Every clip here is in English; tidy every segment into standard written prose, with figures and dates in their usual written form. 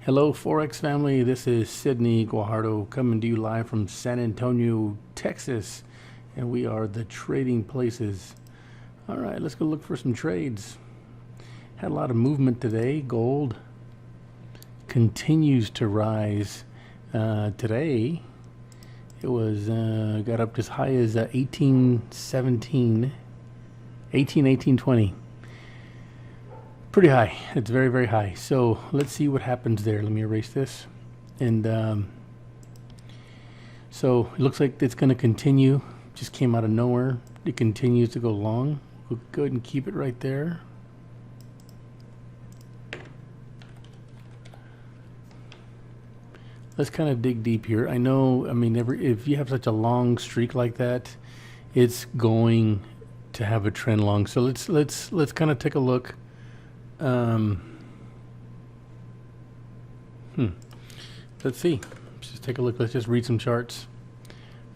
Hello, Forex family. This is Sydney Guajardo coming to you live from San Antonio, Texas. And we are the Trading Places. All right, let's go look for some trades. Had a lot of movement today. Gold continues to rise. Today, it was got up as high as 1817, 1820. Pretty high. It's very, very high. So let's see what happens there. Let me erase this. And so it looks like it's going to continue. Just came out of nowhere. It continues to go long. We'll go ahead and keep it right there. Let's kind of dig deep here. I know, I mean, if you have such a long streak like that, it's going to have a trend long. So let's kind of take a look. Let's see. Let's just take a look. Let's just read some charts.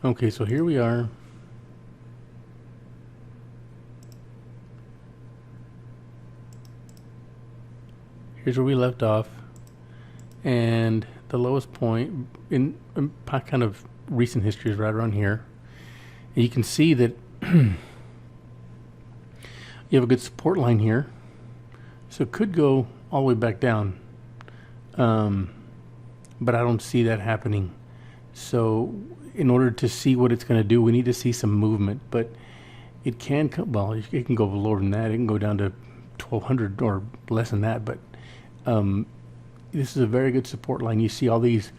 Okay, so here we are. Here's where we left off. And the lowest point in kind of recent history is right around here. And you can see that you have a good support line here. So it could go all the way back down, but I don't see that happening. So in order to see what it's going to do, we need to see some movement. But it can come, well, it can go lower than that. It can go down to 1,200 or less than that. But this is a very good support line. You see all these.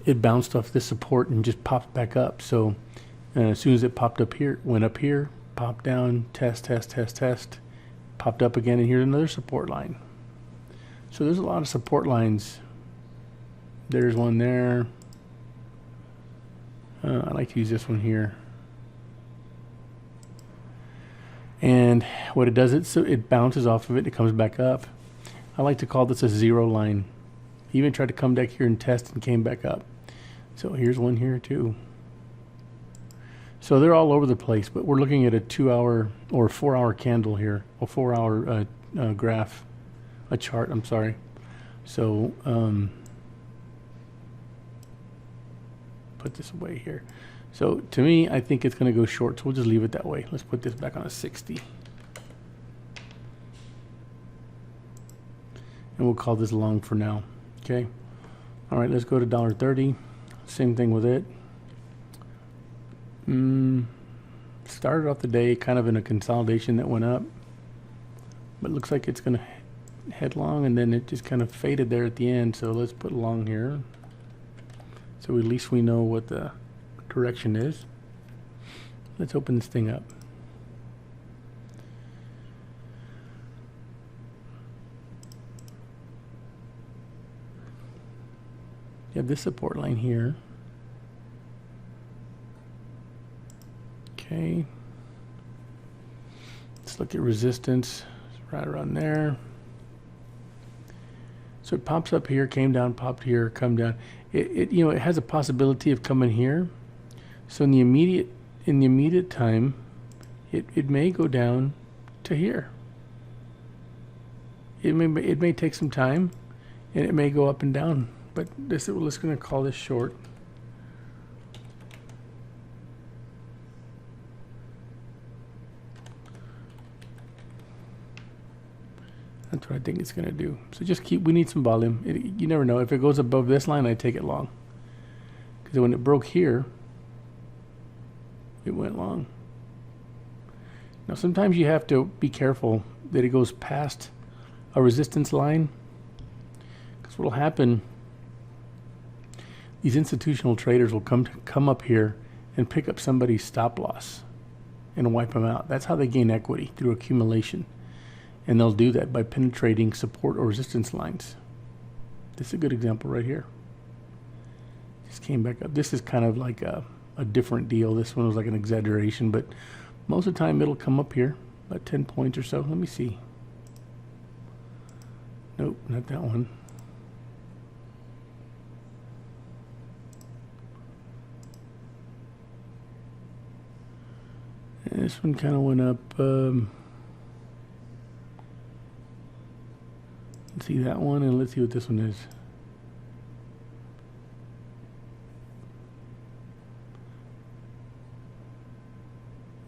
It bounced off this support and just popped back up. So as soon as it popped up here, went up here, popped down, test, popped up again, and here's another support line. So there's a lot of support lines. There's one there. I like to use this one here. And what it does, so it bounces off of it, it comes back up. I like to call this a zero line. Even tried to come back here and test and came back up. So here's one here too. So they're all over the place, but we're looking at a 2-hour or 4-hour candle here, a 4-hour graph, a chart, I'm sorry. So put this away here. So to me, I think it's going to go short, so we'll just leave it that way. Let's put this back on a 60. And we'll call this long for now, okay? All right, let's go to $1.30. Same thing with it. Started off the day kind of in a consolidation that went up, but looks like it's going to head long, and then it just kind of faded there at the end. So let's put long here, so at least we know what the direction is. Let's open this thing up. You have this support line here. Okay, let's look at resistance. It's right around there. So it pops up here, came down, popped here, come down. It has a possibility of coming here. So in the immediate time, it may go down to here. It may take some time, and it may go up and down. But let's going to call this short. That's what I think it's going to do. So just we need some volume. You never know. If it goes above this line, I take it long. Because when it broke here, it went long. Now sometimes you have to be careful that it goes past a resistance line. Because what will happen, these institutional traders will come up here and pick up somebody's stop loss and wipe them out. That's how they gain equity, through accumulation. And they'll do that by penetrating support or resistance lines. This is a good example right here. Just came back up. This is kind of like a different deal. This one was like an exaggeration, but most of the time it'll come up here, about 10 points or so. Let me see. Nope, not that one. And this one kind of went up Let's see that one, and let's see what this one is.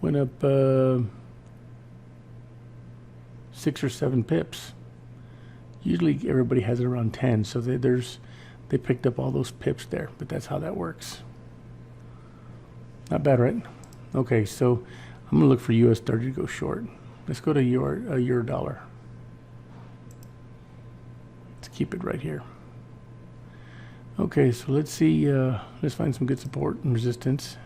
Went up 6 or 7 pips. Usually everybody has it around 10, so they picked up all those pips there, but that's how that works. Not bad, right? Okay, so I'm gonna look for US 30 to go short. Let's go to euro dollar. Let's keep it right here. Okay, so let's see, let's find some good support and resistance.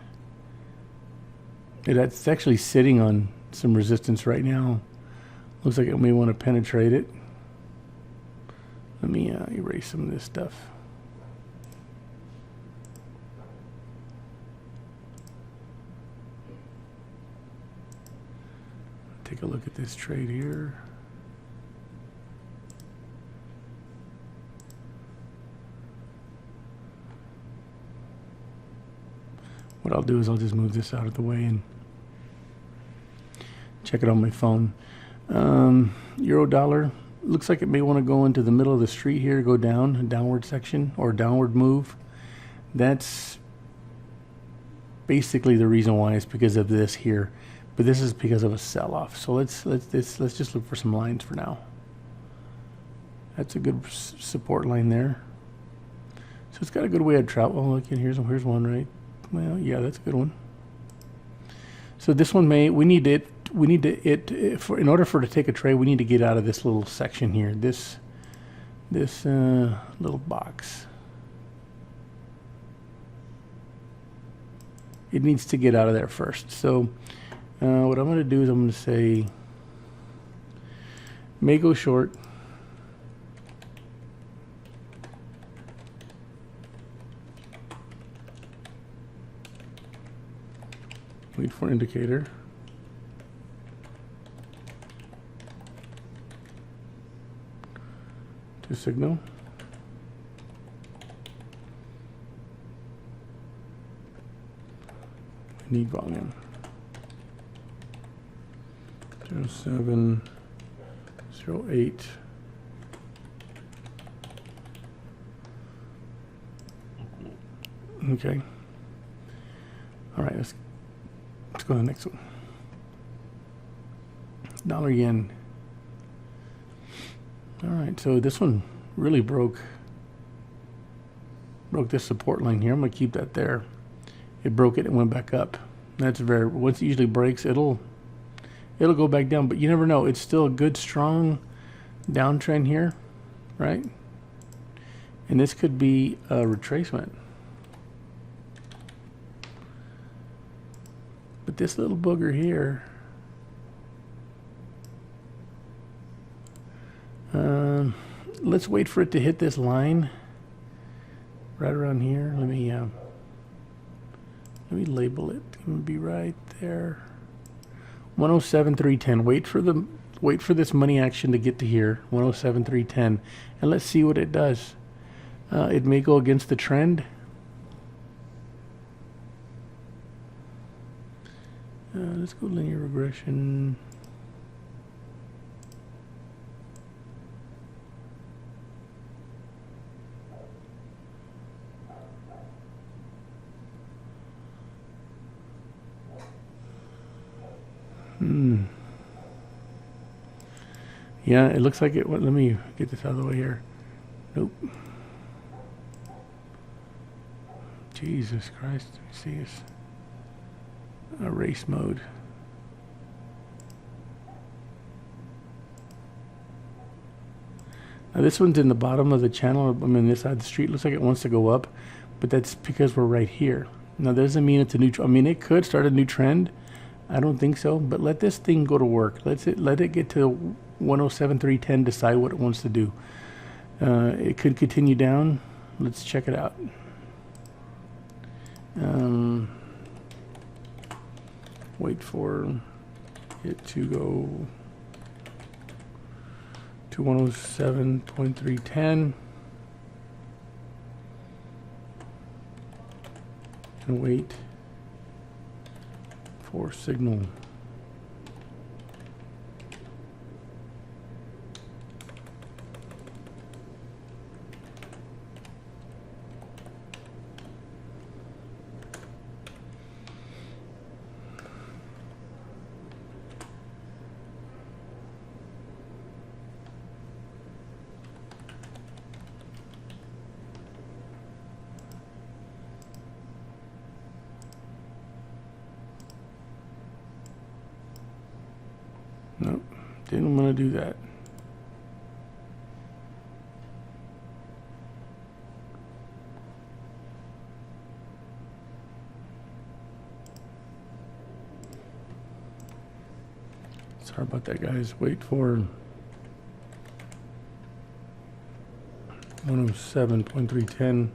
It's actually sitting on some resistance right now. Looks like it may want to penetrate it. Let me erase some of this stuff. Take a look at this trade here. What I'll do is I'll just move this out of the way and check it on my phone. Euro dollar looks like it may want to go into the middle of the street here, go down a downward section or downward move. That's basically the reason why. It's because of this here, but this is because of a sell-off. So let's just look for some lines for now. That's a good support line there. So it's got a good way of travel. Oh, look, here's one, right? Well, yeah, that's a good one. So this one in order for it to take a trade, we need to get out of this little section here, this little box. It needs to get out of there first. So what I'm going to do is I'm going to say may go short. Wait for indicator. To signal. We need volume. 0708. Okay. All right, let's go to the next one. Dollar yen. All right, so this one really broke this support line here. I'm gonna keep that there. It broke it and went back up. That's once it usually breaks, it'll go back down, but you never know. It's still a good strong downtrend here, right? And this could be a retracement. But this little booger here, let's wait for it to hit this line right around here. Let me label it. It's gonna be right there. 107.310. Wait for this money action to get to here. 107.310, and let's see what it does. It may go against the trend. Let's go linear regression. Yeah, it looks like it. Let me get this out of the way here. Nope. Jesus Christ. Let me see this. Erase mode. Now this one's in the bottom of the channel. I mean, this side of the street looks like it wants to go up, but that's because we're right here. Now, that doesn't mean it's a new. I mean, it could start a new trend. I don't think so, but let this thing go to work. Let it get to 107.310. Decide what it wants to do. It could continue down. Let's check it out. Wait for it to go to 107.310 and wait for signal. Didn't want to do that. Sorry about that, guys. Wait for 107.310.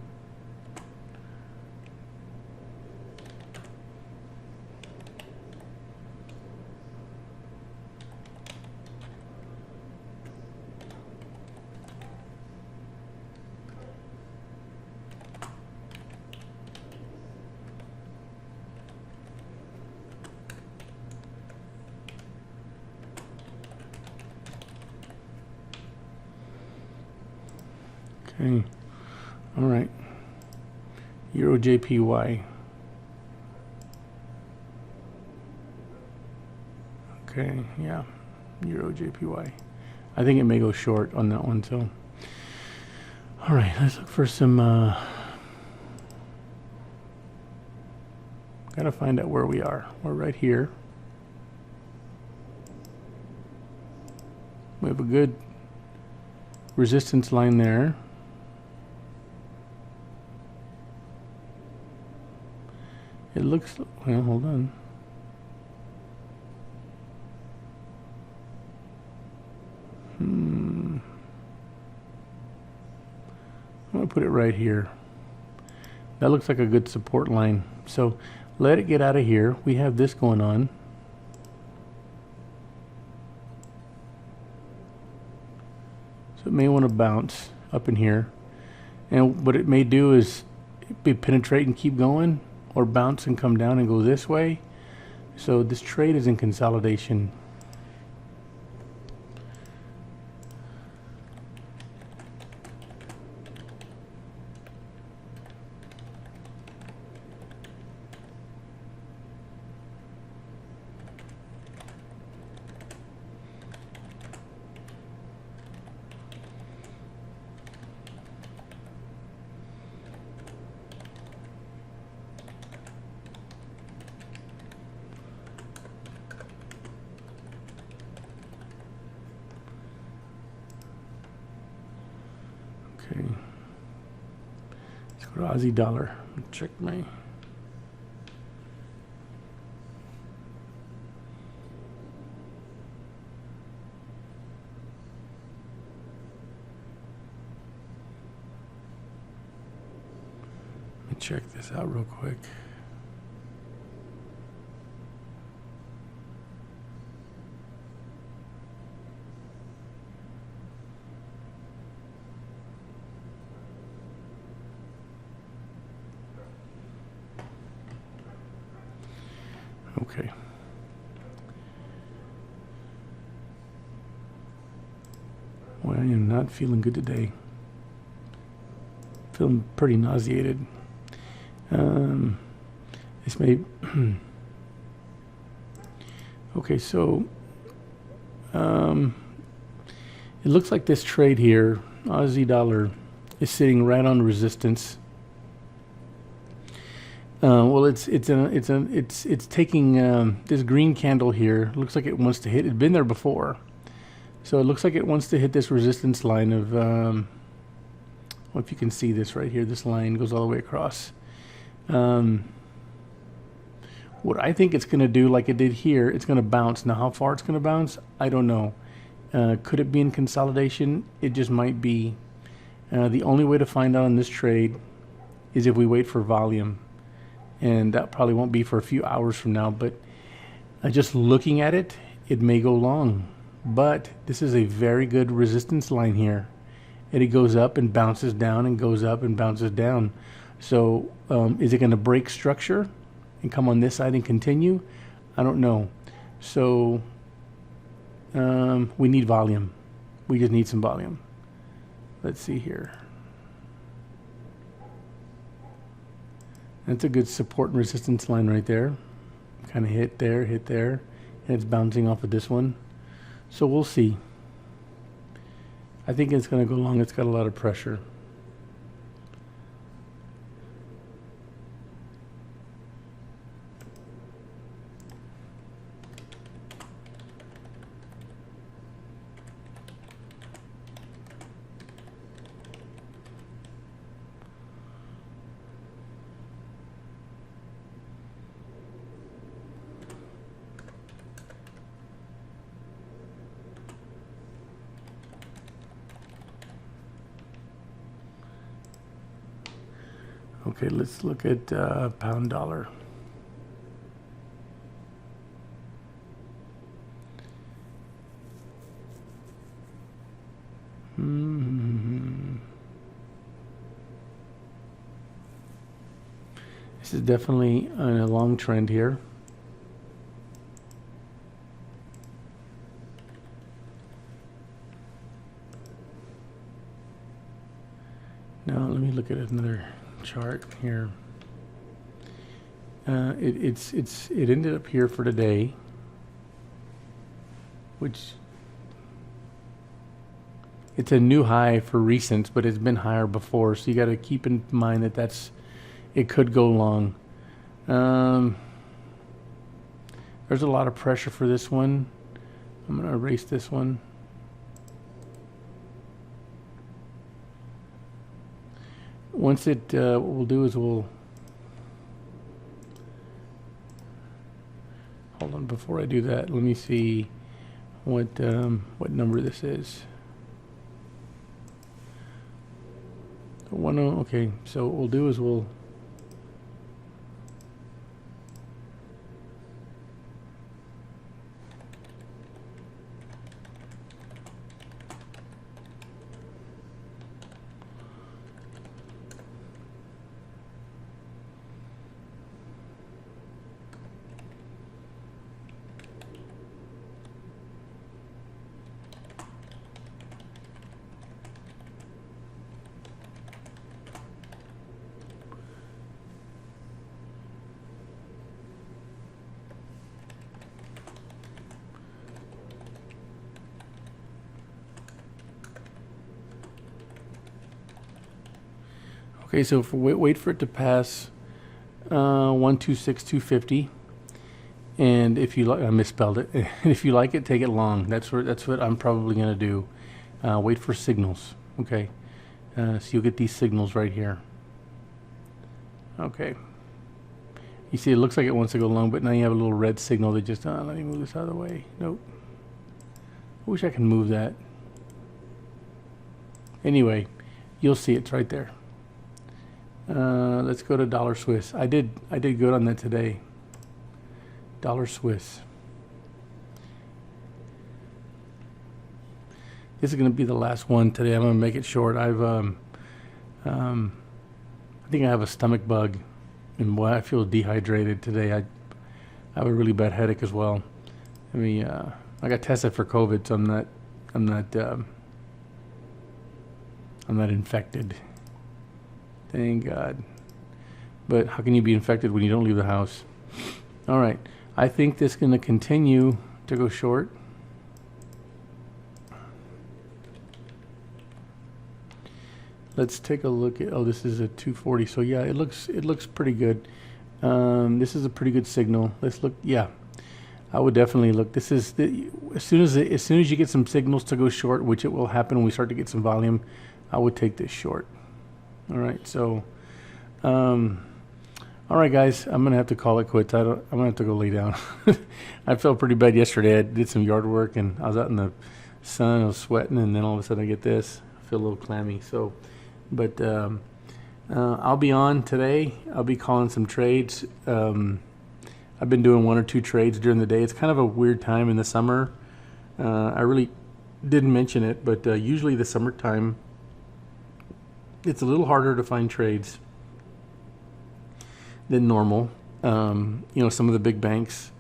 Okay, all right. Euro JPY. Okay, yeah, Euro JPY. I think it may go short on that one, so. All right, let's look for some, gotta find out where we are. We're right here. We have a good resistance line there. It looks, well, hold on. I'm gonna put it right here. That looks like a good support line. So let it get out of here. We have this going on. So it may want to bounce up in here. And what it may do is be penetrate and keep going, or bounce and come down and go this way. So this trade is in consolidation. Okay. Let's go to Ozzie Dollar. Check my. Let me check this out real quick. Okay. Well, I am not feeling good today. Feeling pretty nauseated. This may. Okay, so it looks like this trade here, Aussie dollar, is sitting right on resistance. Well, it's taking this green candle here. Looks like it wants to hit. It's been there before, so it looks like it wants to hit this resistance line of. Well, if you can see this right here, this line goes all the way across. What I think it's going to do, like it did here, it's going to bounce. Now, how far it's going to bounce, I don't know. Could it be in consolidation? It just might be. The only way to find out on this trade is if we wait for volume. And that probably won't be for a few hours from now, but just looking at it, it may go long. But this is a very good resistance line here. And it goes up and bounces down and goes up and bounces down. So is it going to break structure and come on this side and continue? I don't know. So we need volume. We just need some volume. Let's see here. That's a good support and resistance line right there. Kind of hit there, and it's bouncing off of this one. So we'll see. I think it's going to go long. It's got a lot of pressure. Okay, let's look at pound dollar. This is definitely on a long trend here. Now let me look at another chart here. It ended up here for today, which it's a new high for recent, but it's been higher before, so you got to keep in mind that it could go long. There's a lot of pressure for this one. I'm going to erase this one. Once what we'll do is hold on, before I do that, let me see what number this is. Okay, so what we'll do is okay, so wait for it to pass 126,250, and if you like, I misspelled it. If you like it, take it long. That's what I'm probably gonna do. Wait for signals. Okay, so you'll get these signals right here. Okay, you see, it looks like it wants to go long, but now you have a little red signal that just let me move this out of the way. Nope. I wish I could move that. Anyway, you'll see it's right there. Let's go to dollar Swiss. I did good on that today. Dollar Swiss. This is going to be the last one today. I'm going to make it short. I think I have a stomach bug, and boy, I feel dehydrated today. I have a really bad headache as well. I mean, I got tested for COVID, so I'm not infected. Thank God. But how can you be infected when you don't leave the house? All right. I think this is going to continue to go short. Let's take a look at, this is a 240. So yeah, it looks pretty good. This is a pretty good signal. Let's look. Yeah, I would definitely look. This is as soon as you get some signals to go short, which it will happen when we start to get some volume, I would take this short. All right, so, all right, guys, I'm gonna have to call it quits. I'm gonna have to go lay down. I felt pretty bad yesterday. I did some yard work and I was out in the sun. I was sweating, and then all of a sudden I get this. I feel a little clammy. So, but I'll be on today. I'll be calling some trades. I've been doing 1 or 2 trades during the day. It's kind of a weird time in the summer. I really didn't mention it, but usually the summertime, it's a little harder to find trades than normal. You know, some of the big banks,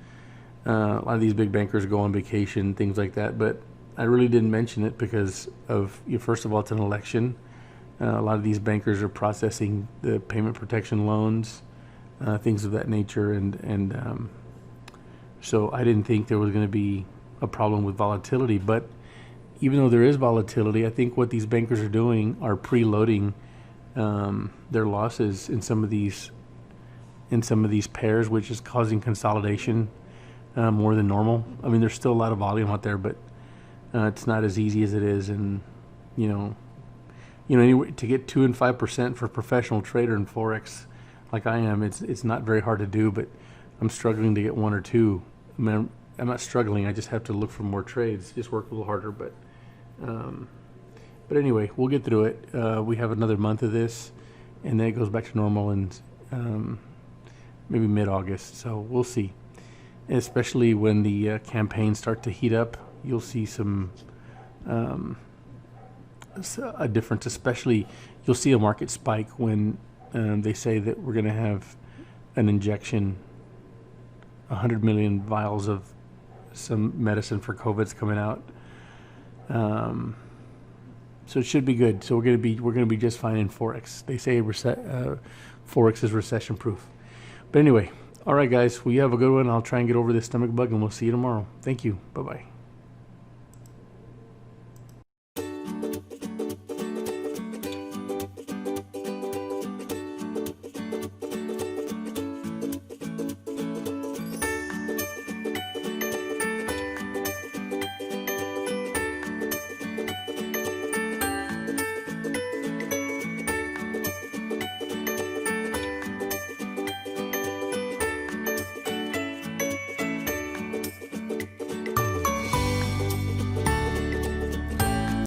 a lot of these big bankers go on vacation, things like that. But I really didn't mention it because of, first of all, it's an election. A lot of these bankers are processing the payment protection loans, things of that nature, and so I didn't think there was going to be a problem with volatility. But even though there is volatility, I think what these bankers are doing are preloading their losses in some of these pairs, which is causing consolidation more than normal. I mean, there's still a lot of volume out there, but it's not as easy as it is. And anyway, to get 2 and 5% for a professional trader in Forex, like I am, it's not very hard to do. But I'm struggling to get 1 or 2. I mean, I'm not struggling. I just have to look for more trades. Just work a little harder, but anyway, we'll get through it. We have another month of this, and then it goes back to normal in maybe mid-August. So we'll see. Especially when the campaigns start to heat up, you'll see some a difference. Especially, you'll see a market spike when they say that we're going to have an injection, 100 million vials of some medicine for COVID's coming out. So it should be good. So we're gonna be just fine in Forex. They say Forex is recession proof. But anyway, all right, guys. We have a good one. I'll try and get over this stomach bug, and we'll see you tomorrow. Thank you. Bye bye.